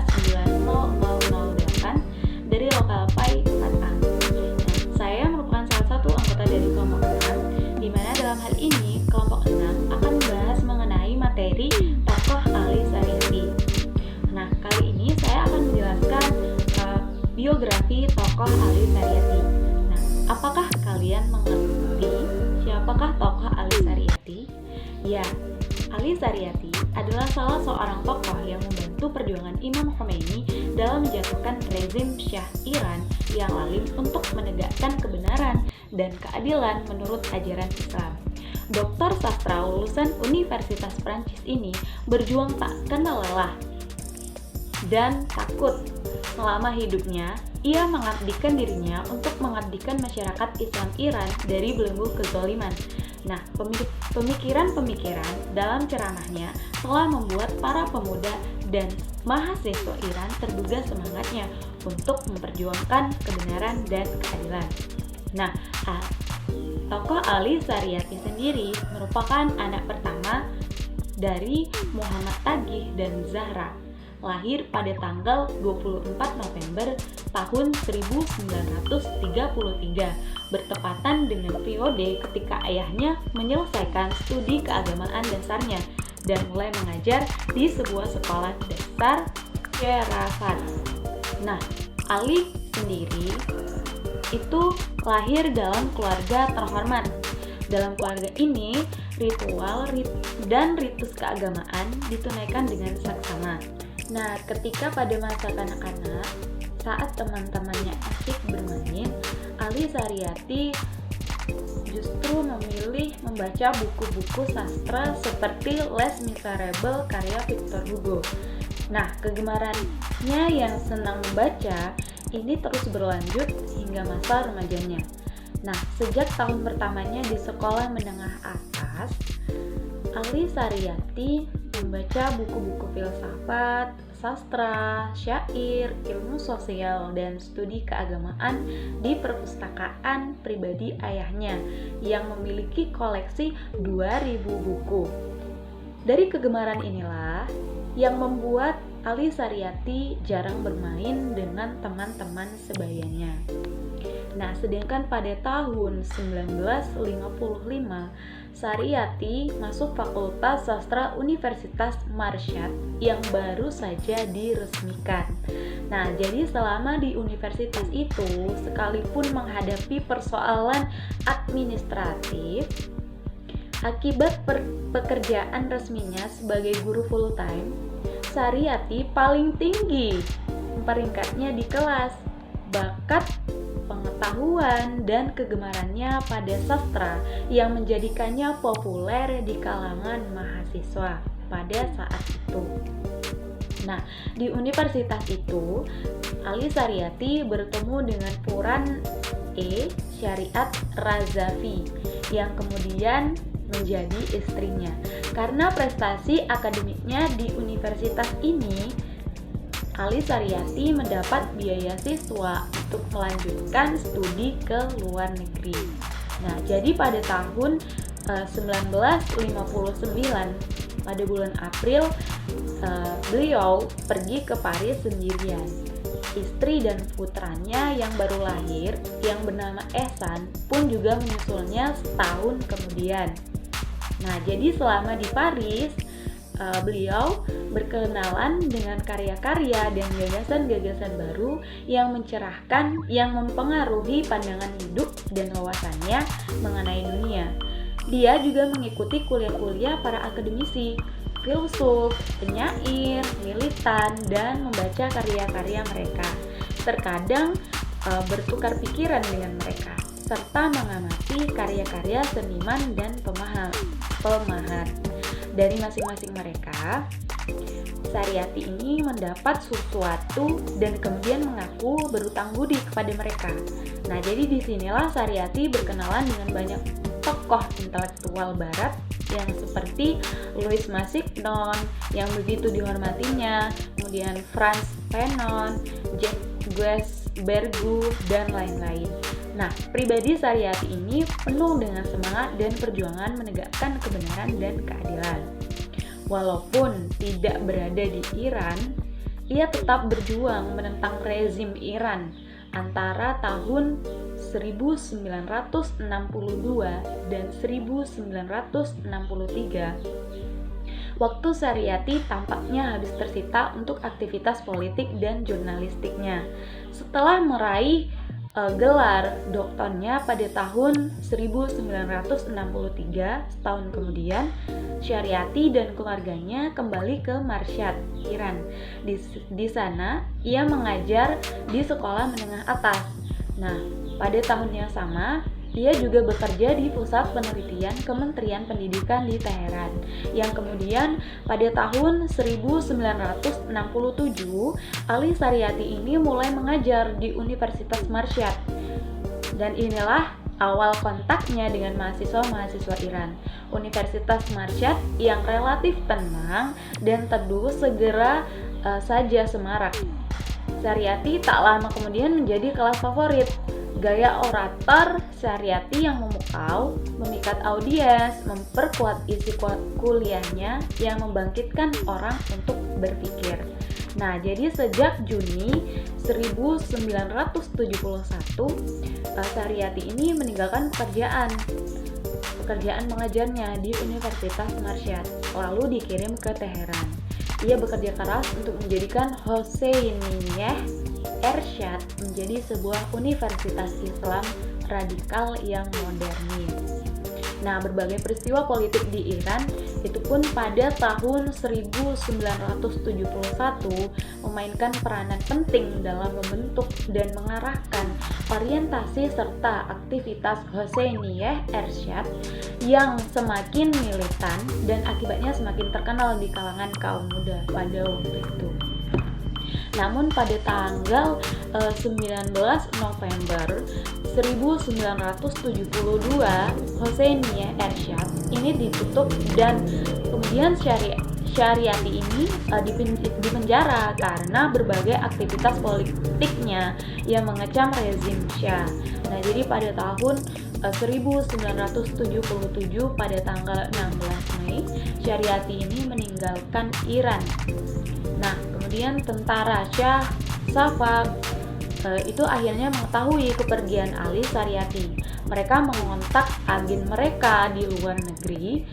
1910008 dari lokal PAI 4A. Saya merupakan salah satu anggota dari kelompok 6, di mana dalam hal ini kelompok 6 akan membahas mengenai materi tokoh Ali Saryati. Nah, kali ini saya akan menjelaskan biografi tokoh Ali Saryati. Nah, apakah kalian mengerti siapakah tokoh Ali Saryati? Ya, Ali Saryati adalah salah seorang tokoh yang membantu perjuangan Imam Khomeini dalam menjatuhkan rezim Syah Iran yang lalim untuk menegakkan kebenaran dan keadilan menurut ajaran Islam. Doktor sastra lulusan Universitas Prancis ini berjuang tak kenal lelah dan takut. Selama hidupnya, ia mengabdikan dirinya untuk mengabdikan masyarakat Islam Iran dari belenggu kezaliman. Nah, pemikiran-pemikiran dalam ceramahnya telah membuat para pemuda dan mahasiswa Iran tergugah semangatnya untuk memperjuangkan kebenaran dan keadilan. Nah, tokoh Ali Saryati sendiri merupakan anak pertama dari Muhammad Tagih dan Zahra, lahir pada tanggal 24 November tahun 1933, bertepatan dengan periode ketika ayahnya menyelesaikan studi keagamaan dasarnya dan mulai mengajar di sebuah sekolah dasar Syarafat. Nah, Ali sendiri itu lahir dalam keluarga terhormat. Dalam keluarga ini, ritual dan ritus keagamaan ditunaikan dengan saksama. Nah, ketika pada masa kanak-kanak, saat teman-temannya asyik bermain, Ali Saryati justru memilih membaca buku-buku sastra seperti Les Miserables karya Victor Hugo. Nah, kegemarannya yang senang membaca ini terus berlanjut hingga masa remajanya. Nah, sejak tahun pertamanya di sekolah menengah atas, Ali Saryati membaca buku-buku filsafat, sastra, syair, ilmu sosial, dan studi keagamaan di perpustakaan pribadi ayahnya yang memiliki koleksi 2000 buku. Dari kegemaran inilah yang membuat Ali Saryati jarang bermain dengan teman-teman sebayanya. Nah, sedangkan pada tahun 1955, Saryati masuk Fakultas Sastra Universitas Marsyad yang baru saja diresmikan. Nah, jadi selama di universitas itu, sekalipun menghadapi persoalan administratif, akibat pekerjaan resminya sebagai guru full time, Saryati paling tinggi peringkatnya di kelas. Bakat, pengetahuan, dan kegemarannya pada sastra yang menjadikannya populer di kalangan mahasiswa pada saat itu. Nah, di universitas itu, Ali Saryati bertemu dengan Puran Syariat Razavi yang kemudian menjadi istrinya. Karena prestasi akademiknya di universitas ini, Ali Saryati mendapat biaya siswa untuk melanjutkan studi ke luar negeri. Nah, jadi pada tahun 1959, pada bulan April, beliau pergi ke Paris sendirian. Istri dan putranya yang baru lahir, yang bernama Ehsan, pun juga menyusulnya setahun kemudian. Nah, jadi selama di Paris, beliau berkenalan dengan karya-karya dan gagasan-gagasan baru yang mencerahkan, yang mempengaruhi pandangan hidup dan wawasannya mengenai dunia. Dia juga mengikuti kuliah-kuliah para akademisi, filsuf, penyair, militan, dan membaca karya-karya mereka. Terkadang bertukar pikiran dengan mereka, serta mengamati karya-karya seniman dan pemahar. Dari masing-masing mereka, Saryati ini mendapat sesuatu dan kemudian mengaku berutang budi kepada mereka. Nah, jadi disinilah Saryati berkenalan dengan banyak tokoh intelektual barat yang seperti Louis Massignon yang begitu dihormatinya, kemudian Frantz Fanon, Jacques Bergu, dan lain-lain. Nah, pribadi Saryati ini penuh dengan semangat dan perjuangan menegakkan kebenaran dan keadilan. Walaupun tidak berada di Iran, ia tetap berjuang menentang rezim Iran antara tahun 1962 dan 1963. Waktu Saryati tampaknya habis tersita untuk aktivitas politik dan jurnalistiknya. Setelah meraih gelar doktornya pada tahun 1963, setahun kemudian, Saryati dan keluarganya kembali ke Mashhad, Iran. Di sana, ia mengajar di sekolah menengah atas. Nah, pada tahun yang sama, ia juga bekerja di pusat penelitian Kementerian Pendidikan di Teheran, yang kemudian pada tahun 1967 Ali Saryati ini mulai mengajar di Universitas Mashhad. Dan inilah awal kontaknya dengan mahasiswa-mahasiswa Iran. Universitas Mashhad yang relatif tenang dan teduh segera saja semarak. Saryati tak lama kemudian menjadi kelas favorit. Gaya orator Saryati yang memukau, memikat audiens, memperkuat isi kuliahnya yang membangkitkan orang untuk berpikir. Nah, jadi sejak Juni 1971, Saryati ini meninggalkan pekerjaan mengajarnya di Universitas Mashhad, lalu dikirim ke Teheran. Ia bekerja keras untuk menjadikan Hosseinieh Ershad menjadi sebuah universitas Islam radikal yang modernis. Nah, berbagai peristiwa politik di Iran itu pun pada tahun 1971 memainkan peranan penting dalam membentuk dan mengarahkan orientasi serta aktivitas Hosseinieh Ershad yang semakin militan dan akibatnya semakin terkenal di kalangan kaum muda pada waktu itu. Namun pada tanggal 19 November 1972, Hosseinieh Ershad ini ditutup dan kemudian Saryati ini dipenjara karena berbagai aktivitas politiknya yang mengecam rezim Shah. Nah, jadi pada tahun 1977 pada tanggal 16 Mei, Saryati ini meninggalkan Iran. Nah, kemudian tentara Shah Safav itu akhirnya mengetahui kepergian Ali Saryati. Mereka mengontak agen mereka di luar negeri,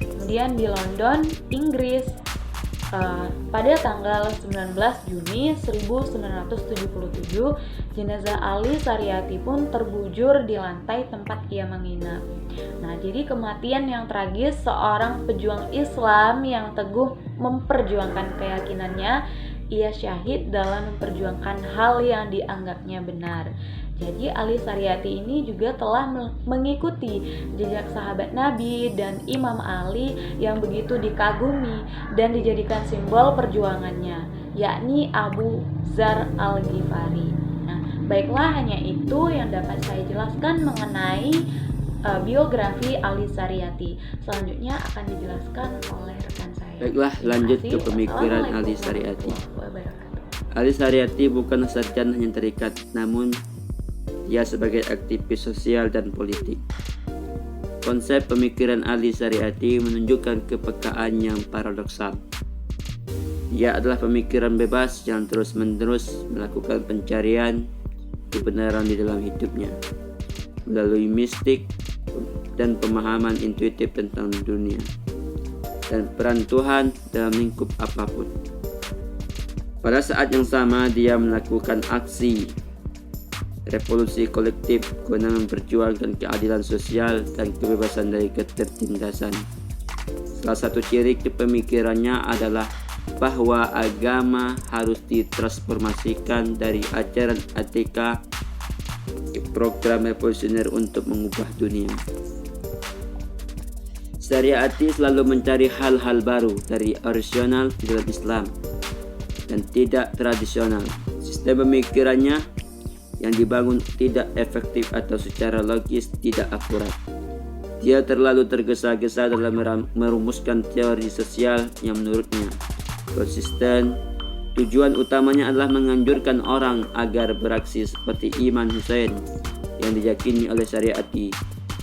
kemudian di London, Inggris, pada tanggal 19 Juni 1977, jenazah Ali Saryati pun terbujur di lantai tempat ia menginap. Nah, jadi kematian yang tragis seorang pejuang Islam yang teguh memperjuangkan keyakinannya. Ia syahid dalam memperjuangkan hal yang dianggapnya benar. Jadi Ali Saryati ini juga telah mengikuti jejak sahabat Nabi dan Imam Ali yang begitu dikagumi dan dijadikan simbol perjuangannya, yakni Abu Dzar Al-Ghifari. Nah, baiklah, hanya itu yang dapat saya jelaskan mengenai biografi Ali Saryati. Selanjutnya akan dijelaskan oleh rekan saya. Baiklah, lanjut ke pemikiran Ali Saryati. Ali Saryati bukan sarjana yang terikat, namun ia sebagai aktivis sosial dan politik. Konsep pemikiran Ali Saryati menunjukkan kepekaan yang paradoksal. Ia adalah pemikiran bebas yang terus-menerus melakukan pencarian kebenaran di dalam hidupnya melalui mistik dan pemahaman intuitif tentang dunia dan peran Tuhan dalam lingkup apapun. Pada saat yang sama, dia melakukan aksi revolusi kolektif guna memperjuangkan keadilan sosial dan kebebasan dari ketertindasan. Salah satu ciri pemikirannya adalah bahwa agama harus ditransformasikan dari ajaran etika ke program revolusioner untuk mengubah dunia. Saryati selalu mencari hal-hal baru dari orisinal di dalam Islam dan tidak tradisional. Sistem pemikirannya yang dibangun tidak efektif atau secara logis tidak akurat. Dia terlalu tergesa-gesa dalam merumuskan teori sosial yang menurutnya konsisten. Tujuan utamanya adalah menganjurkan orang agar beraksi seperti Imam Hussein yang diyakini oleh Saryati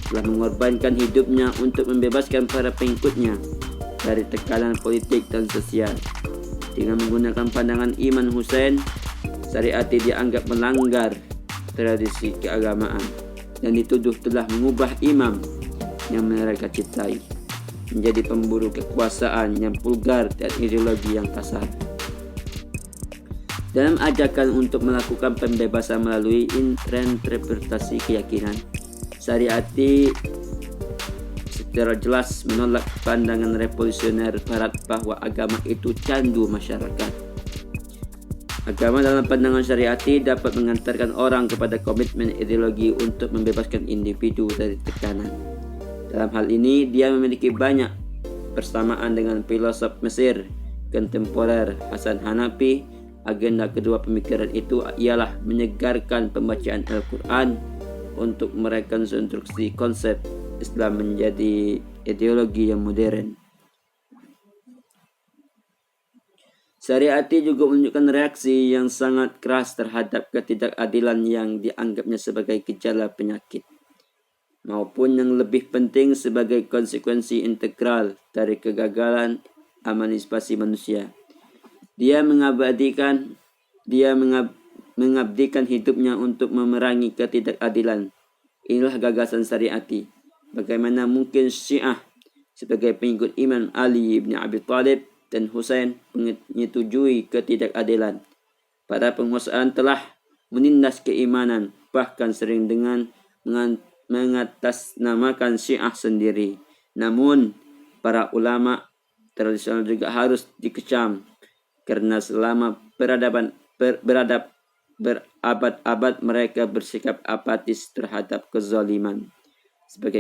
telah mengorbankan hidupnya untuk membebaskan para pengikutnya dari tekanan politik dan sosial. Dengan menggunakan pandangan Imam Hussein, Syariati dianggap melanggar tradisi keagamaan dan dituduh telah mengubah imam yang mereka cintai menjadi pemburu kekuasaan yang vulgar dan ideologi yang kasar. Dalam ajakan untuk melakukan pembebasan melalui interpretasi keyakinan, Syariati secara jelas menolak pandangan revolusioner Barat bahwa agama itu candu masyarakat. Agama dalam pandangan Syariati dapat mengantarkan orang kepada komitmen ideologi untuk membebaskan individu dari tekanan. Dalam hal ini, dia memiliki banyak persamaan dengan filosof Mesir kontemporer Hasan Hanafi. Agenda kedua pemikiran itu ialah menyegarkan pembacaan Al-Quran untuk merekonstruksi konsep Islam menjadi ideologi yang modern. Syariati juga menunjukkan reaksi yang sangat keras terhadap ketidakadilan yang dianggapnya sebagai gejala penyakit, maupun yang lebih penting sebagai konsekuensi integral dari kegagalan emansipasi manusia. Dia mengabdikan hidupnya untuk memerangi ketidakadilan. Inilah gagasan Syariati. Bagaimana mungkin Syiah sebagai pengikut Imam Ali bin Abi Thalib dan Husain menyetujui ketidakadilan? Para penguasaan telah menindas keimanan, bahkan sering dengan mengatasnamakan Syiah sendiri. Namun, para ulama tradisional juga harus dikecam, karena selama berabad-abad mereka bersikap apatis terhadap kezaliman.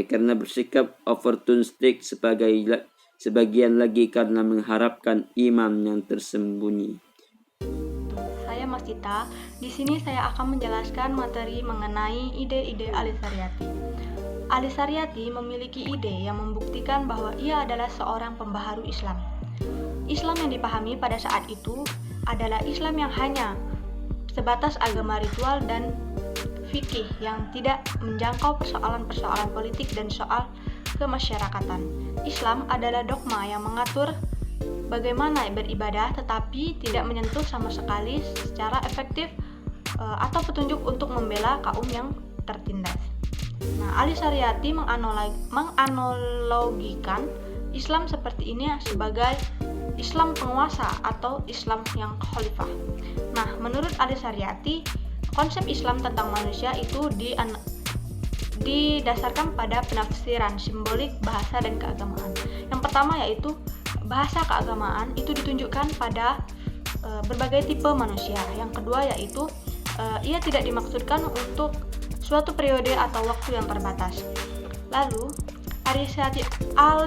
Karena bersikap opportunistik sebagian lagi karena mengharapkan imam yang tersembunyi. Saya Mas Tita. Di sini saya akan menjelaskan materi mengenai ide-ide Ali Syariati. Ali Syariati memiliki ide yang membuktikan bahwa ia adalah seorang pembaharu Islam. Islam yang dipahami pada saat itu adalah Islam yang hanya sebatas agama ritual dan fikih yang tidak menjangkau persoalan-persoalan politik dan soal kemasyarakatan. Islam adalah dogma yang mengatur bagaimana beribadah tetapi tidak menyentuh sama sekali secara efektif atau petunjuk untuk membela kaum yang tertindas. Nah, Ali Syariati menganalogikan Islam seperti ini sebagai Islam penguasa atau Islam yang khalifah. Nah, menurut Ali Syariati, konsep Islam tentang manusia itu didasarkan pada penafsiran simbolik, bahasa, dan keagamaan. Yang pertama yaitu bahasa keagamaan itu ditunjukkan pada berbagai tipe manusia. Yang kedua yaitu ia tidak dimaksudkan untuk suatu periode atau waktu yang terbatas. Lalu, Ali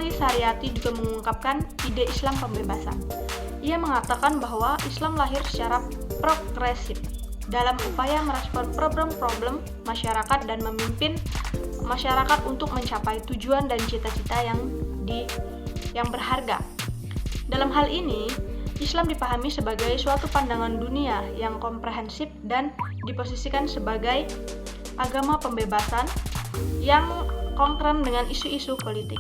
Syariati juga mengungkapkan ide Islam pembebasan. Ia mengatakan bahwa Islam lahir secara progresif dalam upaya merespon problem-problem masyarakat dan memimpin masyarakat untuk mencapai tujuan dan cita-cita yang berharga. Dalam hal ini, Islam dipahami sebagai suatu pandangan dunia yang komprehensif dan diposisikan sebagai agama pembebasan yang kongruent dengan isu-isu politik.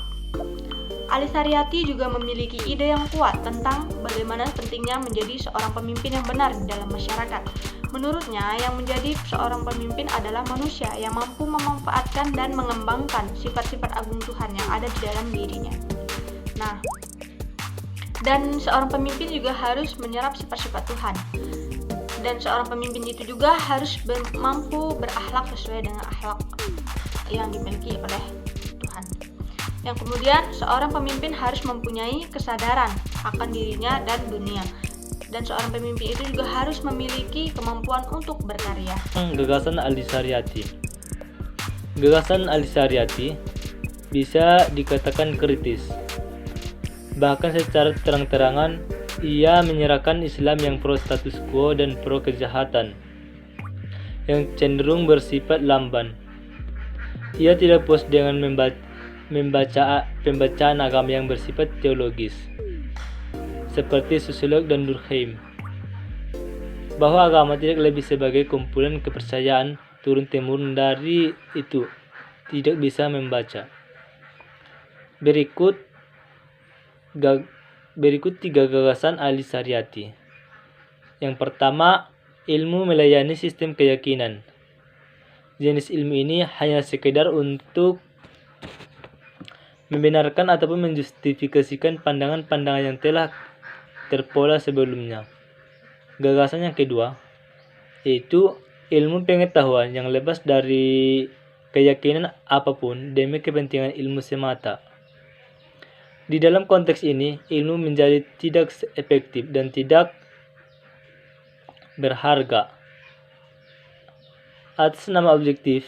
Ali Syariati juga memiliki ide yang kuat tentang bagaimana pentingnya menjadi seorang pemimpin yang benar di dalam masyarakat. Menurutnya, yang menjadi seorang pemimpin adalah manusia yang mampu memanfaatkan dan mengembangkan sifat-sifat agung Tuhan yang ada di dalam dirinya. Nah, dan seorang pemimpin juga harus menyerap sifat-sifat Tuhan. Dan seorang pemimpin itu juga harus mampu berakhlak sesuai dengan akhlak yang dimiliki oleh Tuhan. Yang kemudian, seorang pemimpin harus mempunyai kesadaran akan dirinya dan dunia. Dan seorang pemimpin itu juga harus memiliki kemampuan untuk berkarya. Gagasan Ali Syariati. Gagasan Ali Syariati bisa dikatakan kritis. Bahkan secara terang-terangan, ia menyerahkan Islam yang pro status quo dan pro kejahatan, yang cenderung bersifat lamban. Ia tidak puas dengan pembacaan agama yang bersifat teologis, seperti sosiolog dan Durkheim, bahwa agama tidak lebih sebagai kumpulan kepercayaan turun-temurun. Dari itu tidak bisa membaca. Berikut 3 gagasan Ali Syariati. Yang pertama, ilmu melayani sistem keyakinan. Jenis ilmu ini hanya sekedar untuk membenarkan ataupun menjustifikasikan pandangan-pandangan yang telah terpola sebelumnya. Gagasan yang kedua, yaitu ilmu pengetahuan yang lepas dari keyakinan apapun demi kepentingan ilmu semata. Di dalam konteks ini, ilmu menjadi tidak efektif dan tidak berharga. Atas nama objektif,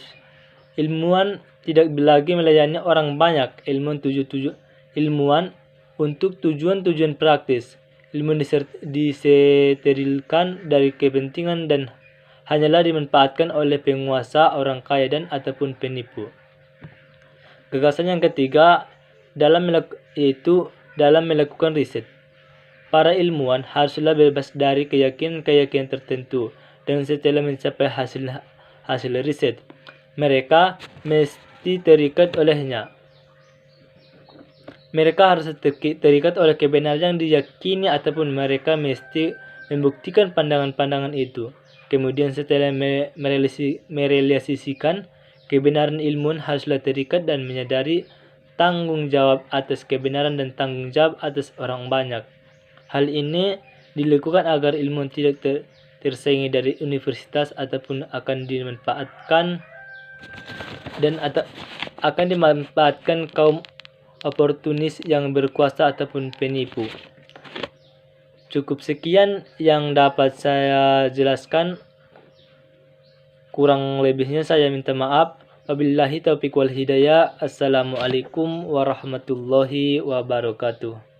ilmuwan tidak lagi melayani orang banyak. Ilmuwan untuk tujuan-tujuan praktis. Ilmu disterilkan dari kepentingan dan hanyalah dimanfaatkan oleh penguasa, orang kaya dan ataupun penipu. Gagasan yang ketiga yaitu dalam melakukan riset. Para ilmuwan haruslah bebas dari keyakinan-keyakinan tertentu dan setelah mencapai hasil riset, mereka mesti terikat olehnya. Mereka harus terikat oleh kebenaran yang diyakini ataupun mereka mesti membuktikan pandangan-pandangan itu. Kemudian setelah merealisasikan kebenaran, ilmuwan haruslah terikat dan menyadari tanggung jawab atas kebenaran dan tanggung jawab atas orang banyak. Hal ini dilakukan agar ilmuwan tidak tersaingi dari universitas ataupun akan dimanfaatkan kaum oportunis yang berkuasa ataupun penipu. Cukup sekian yang dapat saya jelaskan. Kurang lebihnya saya minta maaf. Wabillahi taufiq wal hidayah. Assalamualaikum warahmatullahi wabarakatuh.